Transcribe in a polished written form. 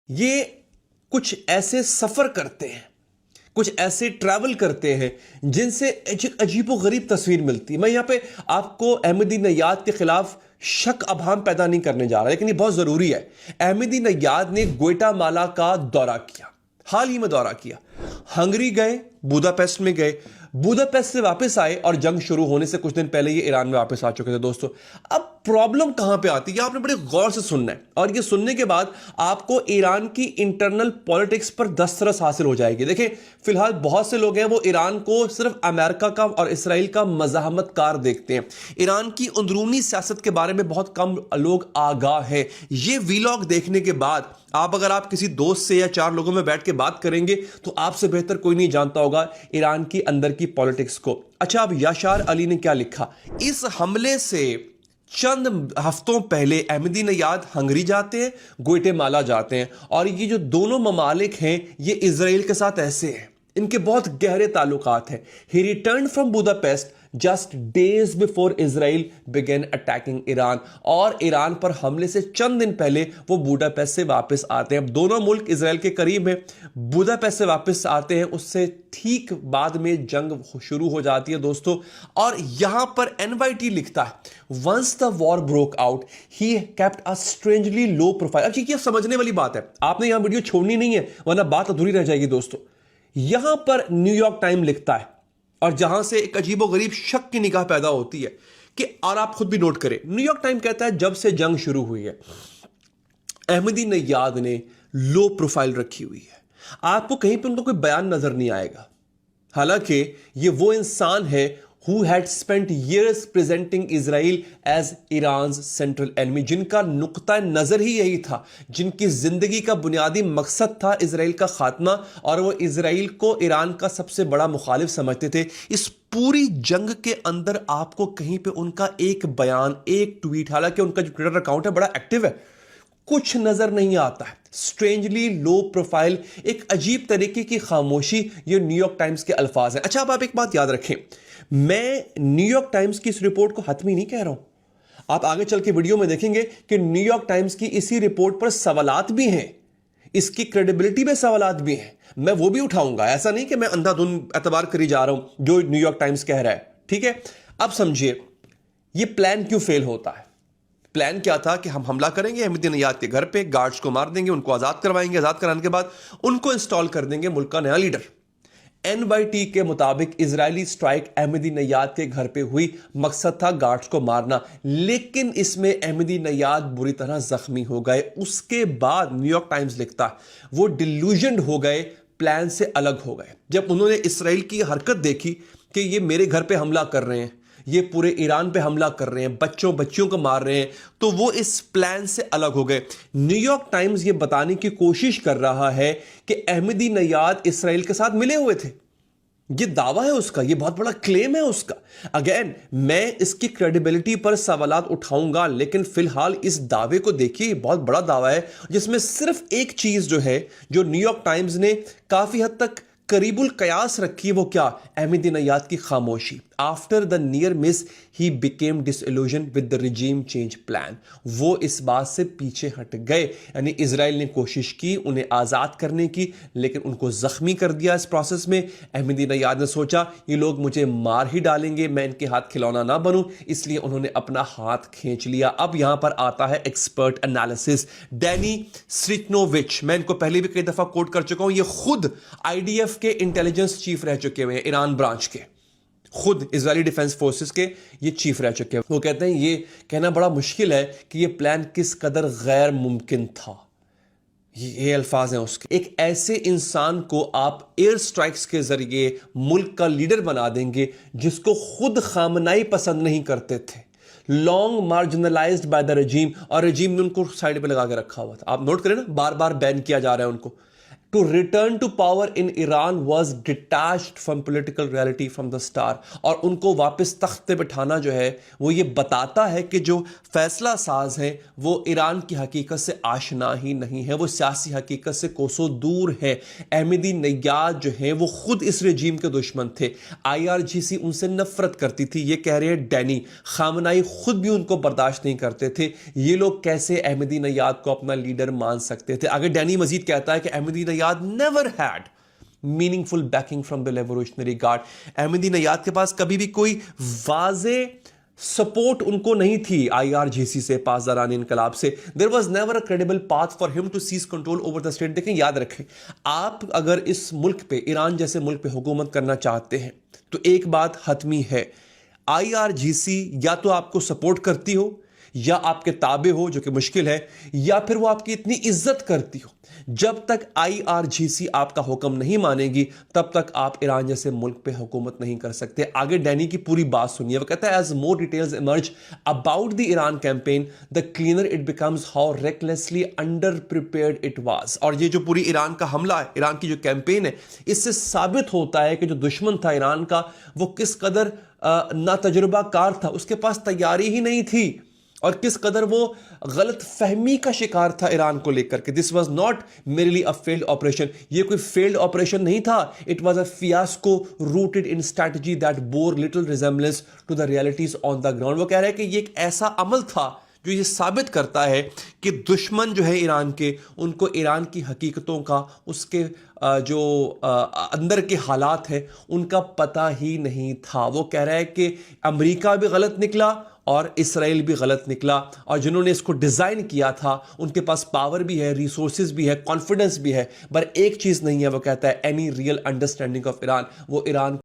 ये कुछ ऐसे सफर करते हैं, कुछ ऐसे ट्रैवल करते हैं जिनसे अजीबोगरीब तस्वीर मिलती है। मैं यहां पे आपको अहमदी नैयाद के खिलाफ शक अभाम पैदा नहीं करने जा रहा, लेकिन ये बहुत जरूरी है। अहमदी नैयाद ने ग्वाटेमाला का दौरा किया, हाल ही में दौरा किया, हंगरी गए, बुदापेस्ट में गए, बुदापेस्ट से वापस आए और जंग शुरू होने से कुछ दिन पहले ये ईरान में वापस आ चुके थे। दोस्तों, अब प्रॉब्लम कहां पे आती है आपने बड़े गौर से सुनना है, और ये सुनने के बाद आपको ईरान की इंटरनल पॉलिटिक्स पर दस्तरस हासिल हो जाएगी। देखिए, फिलहाल बहुत से लोग हैं वो ईरान को सिर्फ अमेरिका का और इसराइल का मज़ाहमतकार देखते हैं। ईरान की अंदरूनी सियासत के बारे में बहुत कम लोग आगाह हैं। ये वीलॉग देखने के बाद अगर आप किसी दोस्त से या 4 लोगों में बैठ के बात करेंगे तो आपसे बेहतर कोई नहीं जानता होगा ईरान की अंदर की पॉलिटिक्स को। अच्छा, अब याशार अली ने क्या लिखा? इस हमले से चंद हफ्तों पहले अहमदी नैयाद हंगरी जाते हैं, ग्वाटेमाला जाते हैं, और ये जो दोनों ममालिक हैं ये इजराइल के साथ ऐसे हैं, इनके बहुत गहरे ताल्लुकात हैं। He return from Budapest just days before Israel began attacking Iran, और ईरान पर हमले से चंद दिन पहले वो बुदापेस्ट से वापस आते हैं। अब दोनों मुल्क इजराइल के करीब हैं, बुदापेस्ट से वापस आते हैं, उससे ठीक बाद में जंग शुरू हो जाती है दोस्तों। और यहां पर एनवाईटी लिखता है, once the war broke out he kept a strangely low profile. अच्छा, ये समझने वाली बात है, आपने यहां वीडियो छोड़नी नहीं है वरना बात अधूरी रह जाएगी दोस्तों। यहां पर न्यूयॉर्क टाइम लिखता है, और जहां से एक अजीबोगरीब शक की निगाह पैदा होती है कि, और आप खुद भी नोट करें, न्यूयॉर्क टाइम कहता है जब से जंग शुरू हुई है अहमदी नैयाद ने लो प्रोफाइल रखी हुई है। आपको कहीं पर उनका कोई बयान नजर नहीं आएगा, हालांकि ये वो इंसान है who had spent years presenting Israel as Iran's central enemy, जिनका नुक्ता नजर ही यही था, जिनकी जिंदगी का बुनियादी मकसद था इजराइल का खात्मा, और वो इजराइल को ईरान का सबसे बड़ा मुखालिफ समझते थे। इस पूरी जंग के अंदर आपको कहीं पे उनका एक बयान, एक ट्वीट, हालांकि उनका जो ट्विटर अकाउंट है बड़ा एक्टिव है, कुछ नजर नहीं आता है। स्ट्रेंजली लो प्रोफाइल, एक अजीब तरीके की खामोशी, ये न्यूयॉर्क टाइम्स के अल्फाज हैं। अच्छा, अब आप एक बात याद रखें, मैं न्यूयॉर्क टाइम्स की इस रिपोर्ट को हतमी नहीं कह रहा हूं। आप आगे चल के वीडियो में देखेंगे कि न्यूयॉर्क टाइम्स की इसी रिपोर्ट पर सवालात भी हैं, इसकी क्रेडिबिलिटी में सवालात भी हैं, मैं वो भी उठाऊंगा। ऐसा नहीं कि मैं अंधाधुंध एतबार करी जा रहा हूं जो न्यूयॉर्क टाइम्स कह रहा है, ठीक है। अब समझिए ये प्लान क्यों फेल होता है। प्लान क्या था कि हम हमला करेंगे अहमदी नैयाद के घर पे, गार्ड्स को मार देंगे, उनको आजाद करवाएंगे, आजाद कराने के बाद उनको इंस्टॉल कर देंगे मुल्क का नया लीडर। एनवाईटी के मुताबिक इजरायली स्ट्राइक अहमदी नैयाद के घर पे हुई, मकसद था गार्ड्स को मारना, लेकिन इसमें अहमदी नैयाद बुरी तरह जख्मी हो गए। उसके बाद न्यूयॉर्क टाइम्स लिखता है वो डिल्यूजन्ड हो गए, प्लान से अलग हो गए। जब उन्होंने इसराइल की हरकत देखी कि ये मेरे घर पे हमला कर रहे हैं, ये पूरे ईरान पे हमला कर रहे हैं, बच्चियों को मार रहे हैं, तो वो इस प्लान से अलग हो गए। न्यूयॉर्क टाइम्स ये बताने की कोशिश कर रहा है कि अहमदी नैयाद इसराइल के साथ मिले हुए थे। ये दावा है उसका, ये बहुत बड़ा क्लेम है उसका। अगेन, मैं इसकी क्रेडिबिलिटी पर सवालात उठाऊंगा, लेकिन फिलहाल इस दावे को देखिए, बहुत बड़ा दावा है जिसमें सिर्फ एक चीज जो है, जो न्यूयॉर्क टाइम्स ने काफी हद तक करीबुल कयास रखी है, वो क्या? अहमदी नैयाद की खामोशी। After the near miss he became disillusion with the regime change plan. वो इस बात से पीछे हट गए, यानी इजराइल ने कोशिश की उन्हें आजाद करने की, लेकिन उनको जख्मी कर दिया इस प्रोसेस में। अहमदी नैयाद ने सोचा ये लोग मुझे मार ही डालेंगे, मैं इनके हाथ खिलौना ना बनूं, इसलिए उन्होंने अपना हाथ खींच लिया। अब यहां पर आता है एक्सपर्ट एनालिसिस, डैनी स्रिटनोविच। मैं इनको पहले भी कई दफा कोट कर चुका हूं, ये खुद आईडीएफ के इंटेलिजेंस चीफ रह चुके हुए हैं, ईरान ब्रांच के, खुद इजरायली डिफेंस फोर्सेस के ये चीफ रह चुके हैं। वो कहते हैं ये कहना बड़ा मुश्किल है कि ये प्लान किस कदर गैर मुमकिन था। ये अल्फाज हैं उसके। एक ऐसे इंसान को आप एयर स्ट्राइक्स के जरिए मुल्क का लीडर बना देंगे जिसको खुद खामनाई पसंद नहीं करते थे, लॉन्ग मार्जिनलाइज्ड बाय द रजीम, और रजीम ने उनको साइड पे लगा के रखा हुआ था। आप नोट करें ना, बार बार बैन किया जा रहा है उनको। to return to power in Iran was detached from political reality from the start। और उनको वापस तख्त पे बिठाना जो है वो ये बताता है कि जो फैसला साज हैं वो ईरान की हकीकत से आशना ही नहीं है, वो सियासी हकीकत से कोसों दूर है। अहमदी नैयाद जो हैं वो खुद इस रजीम के दुश्मन थे, IRGC उनसे नफरत करती थी। ये कह रहे हैं डैनी, खामनाई खुद भी उनको बर्दाश्त नहीं करते थे। ये लोग कैसे अहमदी नैयाद को अपना लीडर मान सकते थे? आगे डैनी मजीद कहता है कि Ahmadi Nayyad never had meaningful backing from the revolutionary guard। Ahmadi Nayyad के पास कभी भी कोई वाजे सपोर्ट उनको नहीं थी IRGC से, पासदारान इनकलाब से। There was never a credible path for him to seize control over the state. देखें, याद रखें, आप अगर इस मुल्क पे, ईरान जैसे मुल्क पे हुकूमत करना चाहते हैं तो एक बात हतमी है, IRGC या तो आपको सपोर्ट करती हो या आपके ताबे हो, जो कि मुश्किल है, या फिर वो आपकी इतनी इज्जत करती हो। जब तक IRGC आपका हुक्म नहीं मानेगी तब तक आप ईरान जैसे मुल्क पे हुकूमत नहीं कर सकते। आगे डैनी की पूरी बात सुनिए, वो कहता है as more details emerge about the Iran campaign the clearer it becomes how recklessly underprepared it was. और ये जो पूरी ईरान का हमला है, ईरान की जो कैंपेन है, इससे साबित होता है कि जो दुश्मन था ईरान का वो किस कदर नातजुर्बाकार था, उसके पास तैयारी ही नहीं थी, और किस कदर वो गलत फहमी का शिकार था ईरान को लेकर के। This was not merely a failed operation, ये कोई फेल्ड ऑपरेशन नहीं था। It was a fiasco rooted in strategy that bore little resemblance to the realities on the ground. वो कह रहे हैं कि ये एक ऐसा अमल था जो ये साबित करता है कि दुश्मन जो है ईरान के, उनको ईरान की हकीकतों का, उसके जो अंदर के हालात हैं उनका पता ही नहीं था। वो कह रहा है कि अमेरिका भी गलत निकला और इसराइल भी गलत निकला, और जिन्होंने इसको डिज़ाइन किया था उनके पास पावर भी है, रिसोर्सेज भी है, कॉन्फिडेंस भी है, पर एक चीज़ नहीं है, वो कहता है any real understanding of Iran. वो ईरान